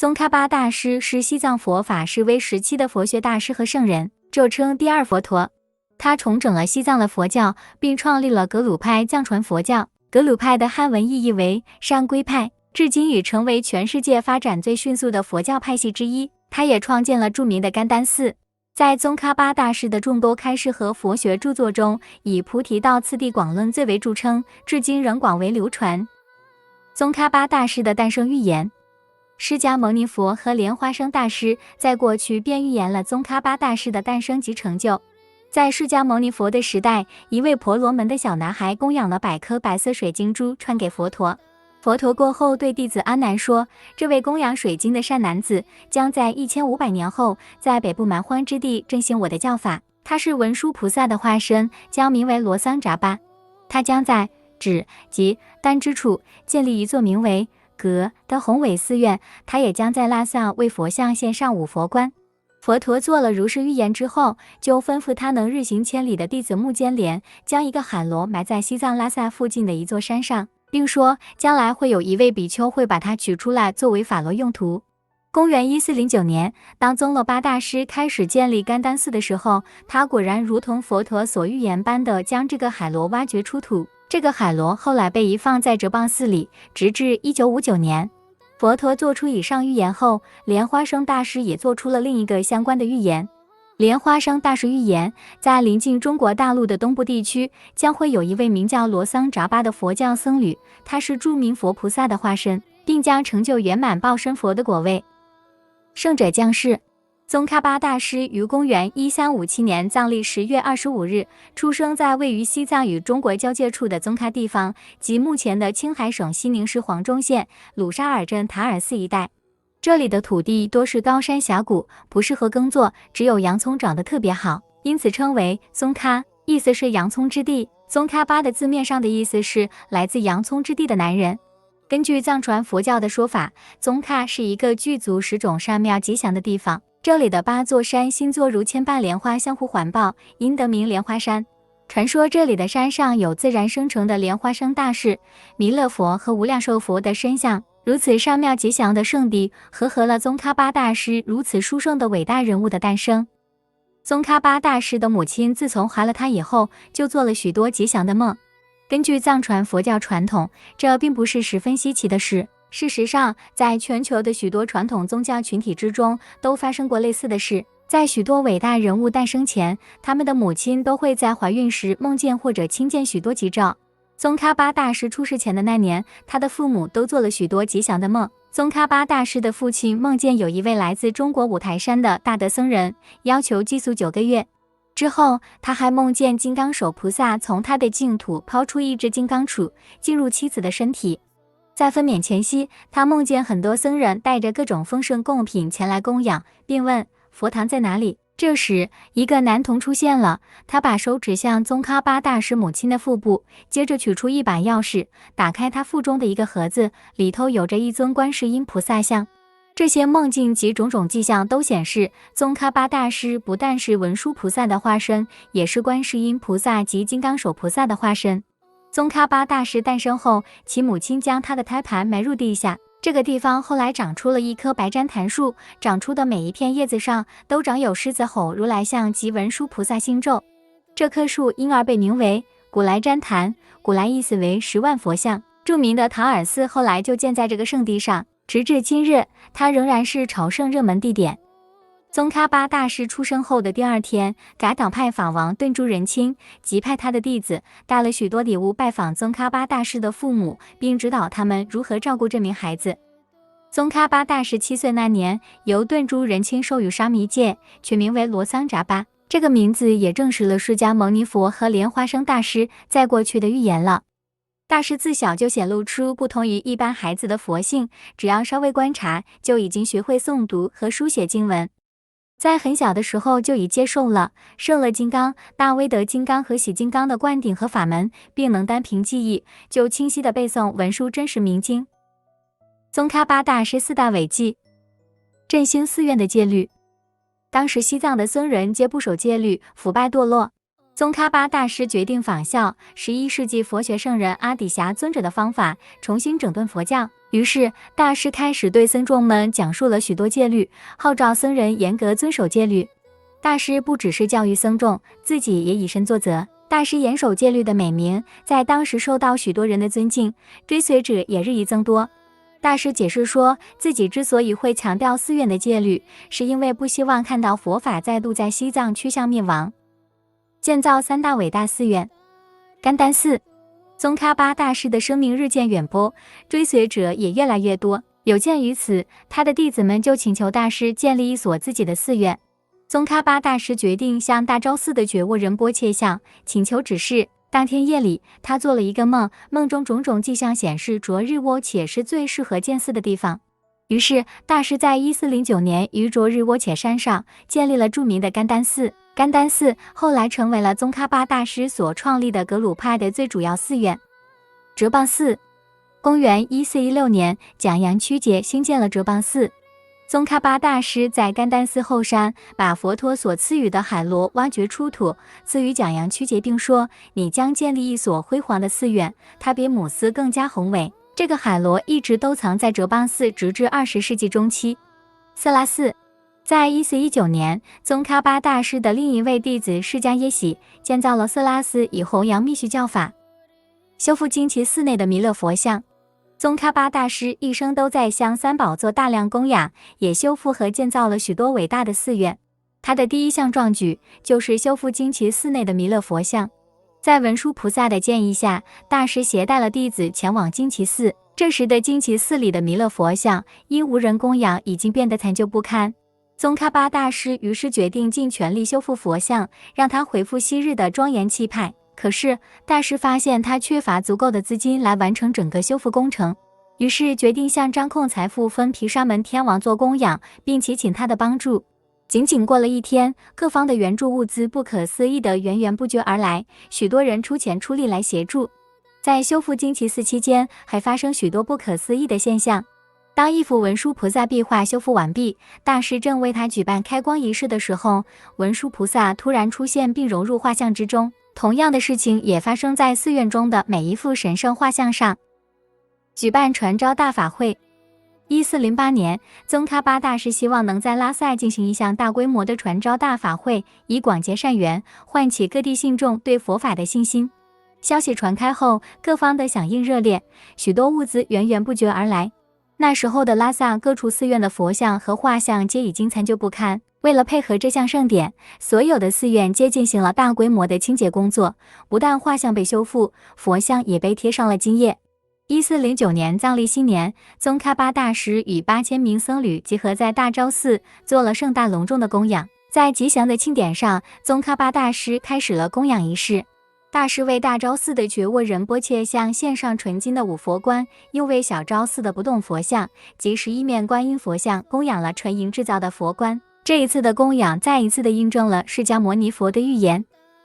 宗喀巴大师是西藏佛法式微时期的佛学大师和圣人，又称第二佛陀。他重整了西藏的佛教，并创立了格鲁派藏传佛教。格鲁派的汉文意义为山归派，至今已成为全世界发展最迅速的佛教派系之一。他也创建了著名的甘丹寺。在宗喀巴大师的众多开示和佛学著作中，以《菩提道次第广论》最为著称，至今仍广为流传。宗喀巴大师的诞生预言。释迦牟尼佛和莲花生大师在过去便预言了宗喀巴大师的诞生及成就。在释迦牟尼佛的时代，一位婆罗门的小男孩供养了100颗白色水晶珠，传给佛陀。佛陀过后对弟子阿难说，这位供养水晶的善男子将在1500年后在北部蛮荒之地振兴我的教法。他是文殊菩萨的化身，将名为罗桑扎巴。他将在指及丹之处建立一座名为格的宏伟寺院，他也将在拉萨为佛像献上5佛冠。佛陀做了如是预言之后，就吩咐他能日行千里的弟子目犍连将一个海螺埋在西藏拉萨附近的一座山上，并说将来会有一位比丘会把它取出来作为法螺用途。公元1409年，当宗喀巴大师开始建立甘丹寺的时候，他果然如同佛陀所预言般的将这个海螺挖掘出土。这个海螺后来被移放在哲蚌寺里，直至1959年。佛陀做出以上预言后，莲花生大师也做出了另一个相关的预言。莲花生大师预言，在临近中国大陆的东部地区，将会有一位名叫罗桑扎巴的佛教僧侣，他是著名佛菩萨的化身，并将成就圆满报身佛的果位。圣者降世。宗喀巴大师于公元1357年藏历10月25日出生在位于西藏与中国交界处的宗喀地方，即目前的青海省西宁市黄忠县鲁沙尔镇塔尔寺一带。这里的土地多是高山峡谷，不适合耕作，只有洋葱长得特别好，因此称为宗喀，意思是洋葱之地。宗喀巴的字面上的意思是来自洋葱之地的男人。根据藏传佛教的说法，宗喀是一个具足10种善妙吉祥的地方。这里的8座山星座如千瓣莲花相互环抱，因得名莲花山。传说这里的山上有自然生成的莲花生大士、弥勒佛和无量寿佛的身像。如此善妙吉祥的圣地，合了宗喀巴大师如此殊胜的伟大人物的诞生。宗喀巴大师的母亲自从怀了他以后，就做了许多吉祥的梦。根据藏传佛教传统，这并不是十分稀奇的事。事实上，在全球的许多传统宗教群体之中，都发生过类似的事。在许多伟大人物诞生前，他们的母亲都会在怀孕时梦见或者亲见许多吉兆。宗喀巴大师出世前的那年，他的父母都做了许多吉祥的梦。宗喀巴大师的父亲梦见有一位来自中国五台山的大德僧人，要求寄宿9个月。之后，他还梦见金刚手菩萨从他的净土抛出一只金刚杵，进入妻子的身体。在分娩前夕，他梦见很多僧人带着各种丰盛贡品前来供养，并问佛堂在哪里。这时，一个男童出现了，他把手指向宗喀巴大师母亲的腹部，接着取出一把钥匙，打开他腹中的一个盒子，里头有着一尊观世音菩萨像。这些梦境及种种迹象都显示，宗喀巴大师不但是文殊菩萨的化身，也是观世音菩萨及金刚手菩萨的化身。宗喀巴大师诞生后，其母亲将他的胎盘埋入地下，这个地方后来长出了一棵白旃檀树，长出的每一片叶子上都长有狮子吼如来像及文殊菩萨心咒。这棵树因而被名为古来旃檀，古来意思为10万佛像。著名的塔尔寺后来就建在这个圣地上，直至今日，它仍然是朝圣热门地点。宗喀巴大师出生后的第2天，噶当派法王顿珠仁钦即派他的弟子带了许多礼物拜访宗喀巴大师的父母，并指导他们如何照顾这名孩子。宗喀巴大师7岁那年，由顿珠仁钦授予沙弥戒，取名为罗桑扎巴。这个名字也证实了释迦牟尼佛和莲花生大师在过去的预言了。大师自小就显露出不同于一般孩子的佛性，只要稍微观察，就已经学会诵读和书写经文。在很小的时候就已接受了圣乐金刚、大威德金刚和喜金刚的灌顶和法门，并能单凭记忆就清晰地背诵文殊真实明经。宗喀巴大师4大伟绩。振兴寺院的戒律。当时西藏的僧人皆不守戒律，腐败堕落。宗喀巴大师决定仿效11世纪佛学圣人阿底峡尊者的方法，重新整顿佛教。于是大师开始对僧众们讲述了许多戒律，号召僧人严格遵守戒律。大师不只是教育僧众，自己也以身作则。大师严守戒律的美名在当时受到许多人的尊敬，追随者也日益增多。大师解释说，自己之所以会强调寺院的戒律，是因为不希望看到佛法再度在西藏趋向灭亡。建造3大伟大寺院。甘丹寺，宗喀巴大师的声名日渐远播，追随者也越来越多。有鉴于此，他的弟子们就请求大师建立一所自己的寺院。宗喀巴大师决定向大昭寺的觉沃仁波切向，请求指示。当天夜里，他做了一个梦，梦中种种迹象显示卓日窝且是最适合建寺的地方。于是，大师在1409年于卓日窝且山上建立了著名的甘丹寺。甘丹寺后来成为了宗喀巴大师所创立的格鲁派的最主要寺院。哲蚌寺，公元1416年，蒋扬曲解兴建了哲蚌寺。宗喀巴大师在甘丹寺后山把佛陀所赐予的海螺挖掘出土，赐予蒋扬曲解，并说：“你将建立一所辉煌的寺院，它比母寺更加宏伟。”这个海螺一直都藏在哲蚌寺，直至20世纪中期。色拉寺，在1419年，宗喀巴大师的另一位弟子释迦耶喜建造了色拉寺，以弘扬密续教法。修复金奇寺内的弥勒佛像。宗喀巴大师一生都在向三宝做大量供养，也修复和建造了许多伟大的寺院。他的第一项壮举就是修复金奇寺内的弥勒佛像。在文殊菩萨的建议下，大师携带了弟子前往金奇寺。这时的金奇寺里的弥勒佛像因无人供养，已经变得残旧不堪。宗喀巴大师于是决定尽全力修复佛像，让它恢复昔日的庄严气派。可是大师发现他缺乏足够的资金来完成整个修复工程，于是决定向掌控财富分毗沙门天王做供养，并且请他的帮助。仅仅过了一天，各方的援助物资不可思议的源源不绝而来，许多人出钱出力来协助。在修复金奇寺期间，还发生许多不可思议的现象。当一幅文殊菩萨壁画修复完毕，大师正为他举办开光仪式的时候，文殊菩萨突然出现并融入画像之中。同样的事情也发生在寺院中的每一幅神圣画像上。举办传召大法会。1408年，宗喀巴大师希望能在拉萨进行一项大规模的传召大法会，以广结善缘，唤起各地信众对佛法的信心。消息传开后，各方的响应热烈，许多物资源源不绝而来。那时候的拉萨各处寺院的佛像和画像皆已经残旧不堪。为了配合这项盛典，所有的寺院皆进行了大规模的清洁工作，不但画像被修复，佛像也被贴上了金叶。1409年藏历新年，宗喀巴大师与8000名僧侣集合在大昭寺，做了盛大隆重的供养。在吉祥的庆典上，宗喀巴大师开始了供养仪式。大师为大昭寺的觉沃仁波切像献上纯金的5佛冠，又为小昭寺的不动佛像及11面观音佛像供养了纯银制造的佛冠。这一次的供养再一次的印证了释迦牟尼佛的预言。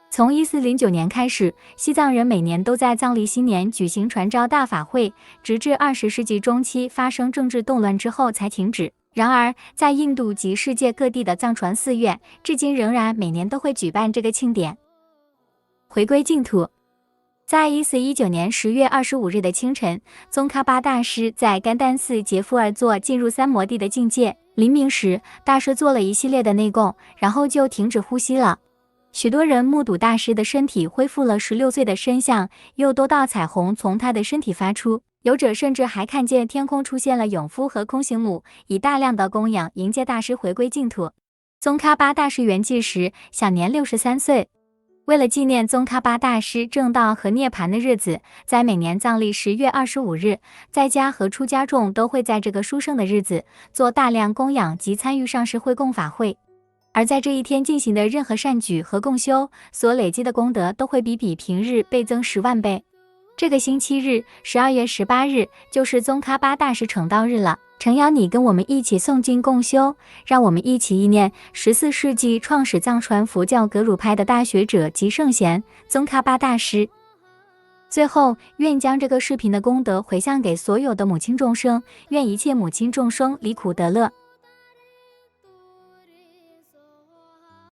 从1409年开始，西藏人每年都在藏历新年举行传召大法会，直至20世纪中期发生政治动乱之后才停止。然而，在印度及世界各地的藏传寺院，至今仍然每年都会举办这个庆典。回归净土。在1419年10月25日的清晨，宗喀巴大师在甘丹寺结趺而坐，进入三摩地的境界。临命时，大师做了一系列的内供，然后就停止呼吸了。许多人目睹大师的身体恢复了16岁的身相，又多道彩虹从他的身体发出，有者甚至还看见天空出现了勇夫和空行母，以大量的供养迎接大师回归净土。宗喀巴大师圆寂时享年63岁。为了纪念宗喀巴大师正道和涅槃的日子，在每年藏历10月25日，在家和出家众都会在这个殊胜的日子做大量供养及参与上师会供法会。而在这一天进行的任何善举和共修，所累积的功德都会比平日倍增10万倍。这个星期日12月18日就是宗喀巴大师成道日了。诚邀你跟我们一起诵经共修，让我们一起意念14世纪创始藏传佛教格鲁派的大学者及圣贤宗喀巴大师。最后，愿将这个视频的功德回向给所有的母亲众生，愿一切母亲众生离苦得乐。